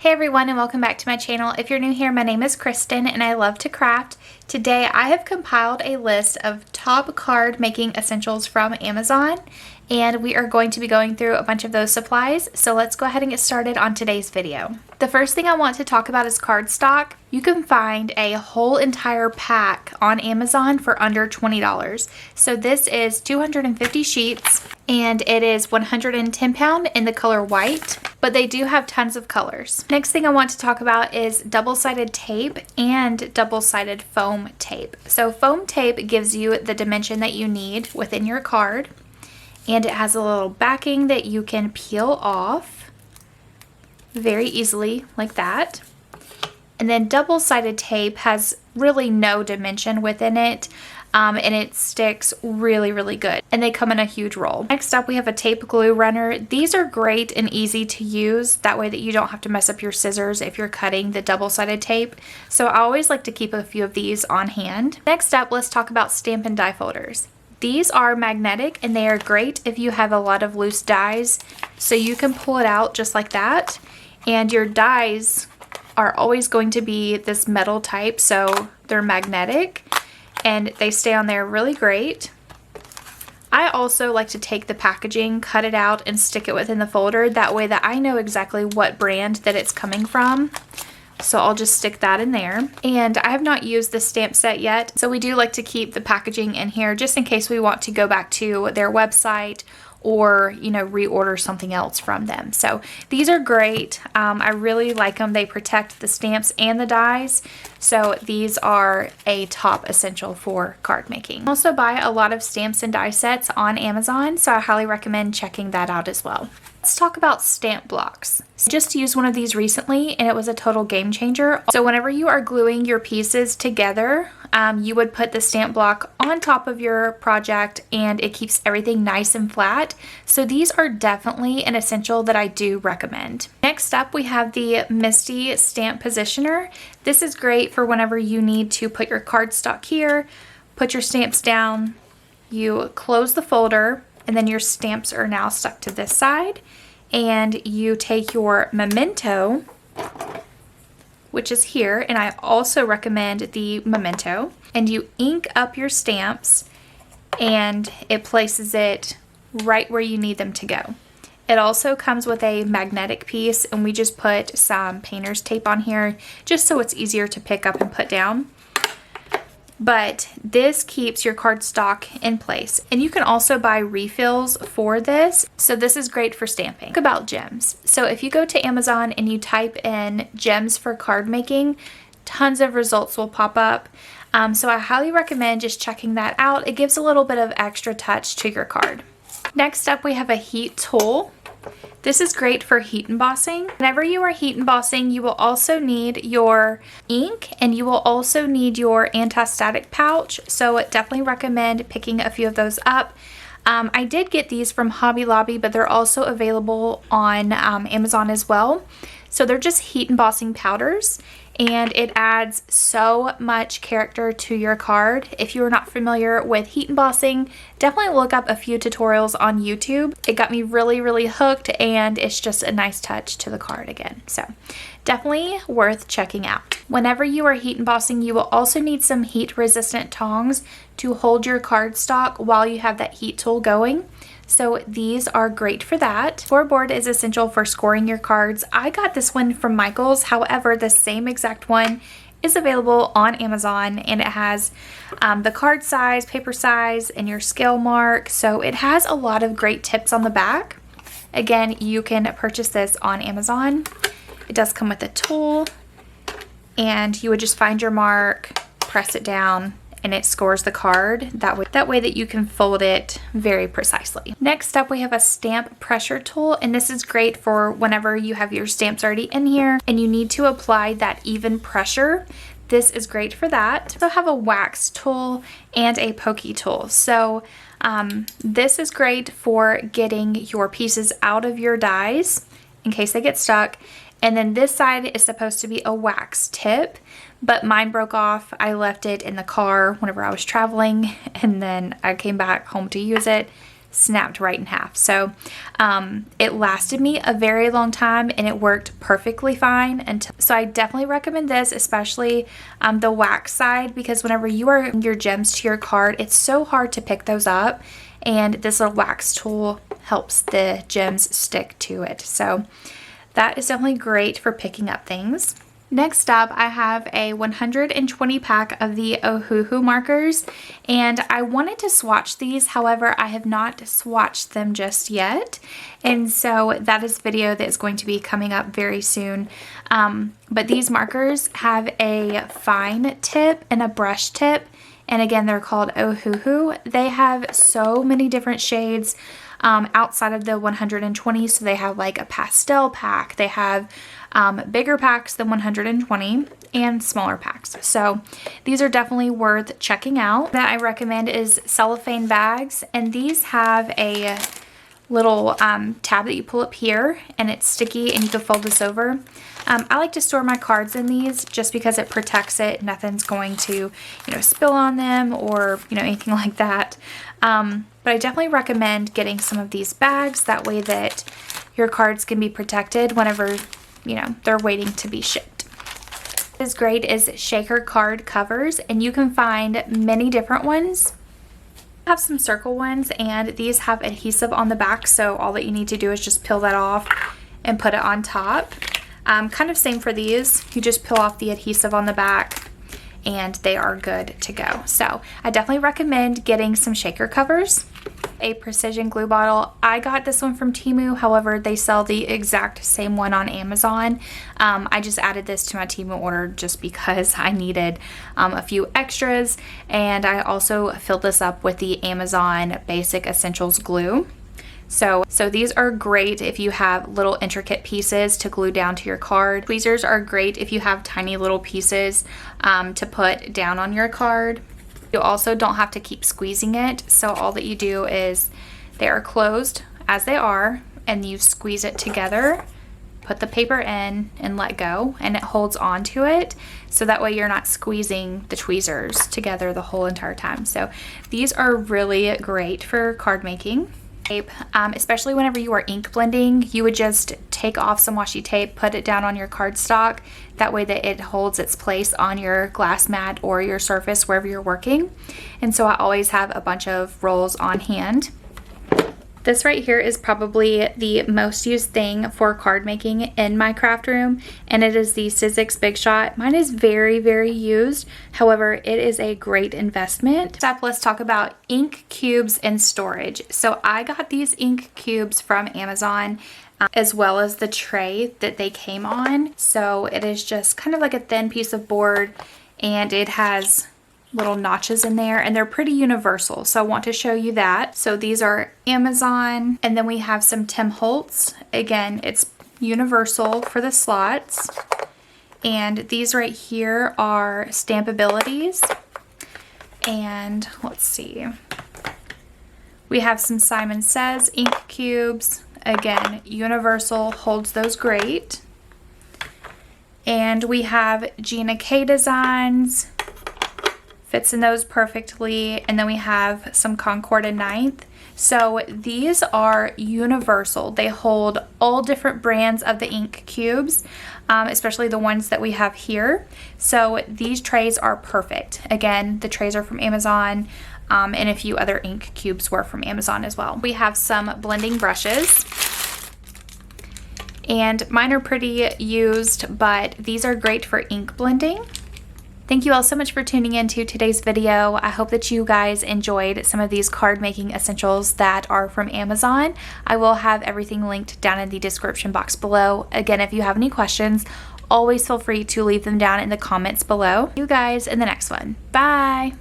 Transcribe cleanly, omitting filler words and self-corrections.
Hey everyone, and welcome back to my channel. If you're new here, my name is Kristen and I love to craft. Today I have compiled a list of top card making essentials from Amazon, and we are going to be going through a bunch of those supplies. So let's go ahead and get started on today's video. The first thing I want to talk about is cardstock. You can find a whole entire pack on Amazon for under $20. So this is 250 sheets and it is 110 pound in the color white, but they do have tons of colors. Next thing I want to talk about is double-sided tape and double-sided foam tape. So foam tape gives you the dimension that you need within your card, and it has a little backing that you can peel off very easily like that. And then double-sided tape has really no dimension within it, and it sticks really good, and they come in a huge roll. Next up, we have a tape glue runner. These are great and easy to use, that way that you don't have to mess up your scissors if you're cutting the double-sided tape. So I always like to keep a few of these on hand. Next up, let's talk about stamp and die folders. These are magnetic and they are great if you have a lot of loose dies, so you can pull it out just like that, and your dies are always going to be this metal type, so they're magnetic and they stay on there really great. I also like to take the packaging, cut it out, and stick it within the folder, that way that I know exactly what brand that it's coming from. So I'll just stick that in there. And I have not used the stamp set yet, so we do like to keep the packaging in here just in case we want to go back to their website or, you know, reorder something else from them. So these are great. I really like them. They protect the stamps and the dies. So these are a top essential for card making. I also buy a lot of stamps and die sets on Amazon, so I highly recommend checking that out as well. Let's talk about stamp blocks. Just used one of these recently and it was a total game changer. So whenever you are gluing your pieces together, you would put the stamp block on top of your project and it keeps everything nice and flat. So these are definitely an essential that I do recommend. Next up, we have the Misty Stamp Positioner. This is great for whenever you need to put your cardstock here, put your stamps down, you close the folder, and then your stamps are now stuck to this side, and you take your memento, which is here, and I also recommend the memento, and you ink up your stamps and it places it right where you need them to go. It also comes with a magnetic piece, and we just put some painter's tape on here just so it's easier to pick up and put down. But this keeps your cardstock in place, and you can also buy refills for this. So this is great for stamping. Talk about gems. So if you go to Amazon and you type in gems for card making, tons of results will pop up. So I highly recommend just checking that out. It gives a little bit of extra touch to your card. Next up, we have a heat tool. This is great for heat embossing. Whenever you are heat embossing, you will also need your ink and you will also need your anti-static pouch. So definitely recommend picking a few of those up. I did get these from Hobby Lobby, but they're also available on Amazon as well. So they're just heat embossing powders, and it adds so much character to your card. If you are not familiar with heat embossing, definitely look up a few tutorials on YouTube. It got me really hooked, and it's just a nice touch to the card again. So definitely worth checking out. Whenever you are heat embossing, you will also need some heat resistant tongs to hold your cardstock while you have that heat tool going. So these are great for that. Scoreboard is essential for scoring your cards. I got this one from Michael's. However, the same exact one is available on Amazon, and it has the card size, paper size, and your scale mark. So it has a lot of great tips on the back. Again, you can purchase this on Amazon. It does come with a tool, and you would just find your mark, press it down, and it scores the card that way that you can fold it very precisely. Next up, we have a stamp pressure tool, and this is great for whenever you have your stamps already in here and you need to apply that even pressure. This is great for that. We also have a wax tool and a pokey tool. So this is great for getting your pieces out of your dies in case they get stuck. And then this side is supposed to be a wax tip, but mine broke off. I left it in the car whenever I was traveling, and then I came back home to use it. snapped right in half. So it lasted me a very long time and it worked perfectly fine. So I definitely recommend this, especially the wax side, because whenever you are your gems to your card, it's so hard to pick those up, and this little wax tool helps the gems stick to it. So that is definitely great for picking up things. Next up, I have a 120 pack of the Ohuhu markers, and I wanted to swatch these. However, I have not swatched them just yet, and so that is a video that is going to be coming up very soon. But these markers have a fine tip and a brush tip, and again, they're called Ohuhu. They have so many different shades outside of the 120, so they have like a pastel pack, they have bigger packs than 120 and smaller packs. So these are definitely worth checking out. That I recommend is cellophane bags, and these have a little tab that you pull up here, and it's sticky and you can fold this over. I like to store my cards in these just because it protects it. Nothing's going to, spill on them or, anything like that. But I definitely recommend getting some of these bags. That way that your cards can be protected whenever, they're waiting to be shipped. What is great is shaker card covers, and you can find many different ones. I have some circle ones, and these have adhesive on the back, so all that you need to do is just peel that off and put it on top. Kind of same for these. You just peel off the adhesive on the back and they are good to go. So I definitely recommend getting some shaker covers. A precision glue bottle. I got this one from Temu, however they sell the exact same one on Amazon. I just added this to my Temu order just because I needed a few extras, and I also filled this up with the Amazon Basic Essentials glue. So these are great if you have little intricate pieces to glue down to your card. Tweezers are great if you have tiny little pieces to put down on your card. You also don't have to keep squeezing it, so all that you do is they are closed as they are, and you squeeze it together, put the paper in, and let go, and it holds on to it, so that way you're not squeezing the tweezers together the whole entire time. So these are really great for card making. Especially whenever you are ink blending, you would just take off some washi tape, put it down on your cardstock, that way that it holds its place on your glass mat or your surface wherever you're working. And so I always have a bunch of rolls on hand. This right here is probably the most used thing for card making in my craft room, and it is the Sizzix Big Shot. Mine is very, very used. However, it is a great investment. Next up, let's talk about ink cubes and storage. So I got these ink cubes from Amazon, as well as the tray that they came on. So it is just kind of like a thin piece of board, and it has little notches in there, and they're pretty universal, so I want to show you that. So these are Amazon, and then we have some Tim Holtz. Again, it's universal for the slots. And these right here are Stampabilities. And let's see, we have some Simon Says ink cubes. Again, universal, holds those great. And we have Gina K Designs, fits in those perfectly. And then we have some Concord and Ninth. So these are universal. They hold all different brands of the ink cubes, especially the ones that we have here. So these trays are perfect. Again, the trays are from Amazon, and a few other ink cubes were from Amazon as well. We have some blending brushes, and mine are pretty used, but these are great for ink blending. Thank you all so much for tuning into today's video. I hope that you guys enjoyed some of these card making essentials that are from Amazon. I will have everything linked down in the description box below. Again, if you have any questions, always feel free to leave them down in the comments below. See you guys in the next one. Bye!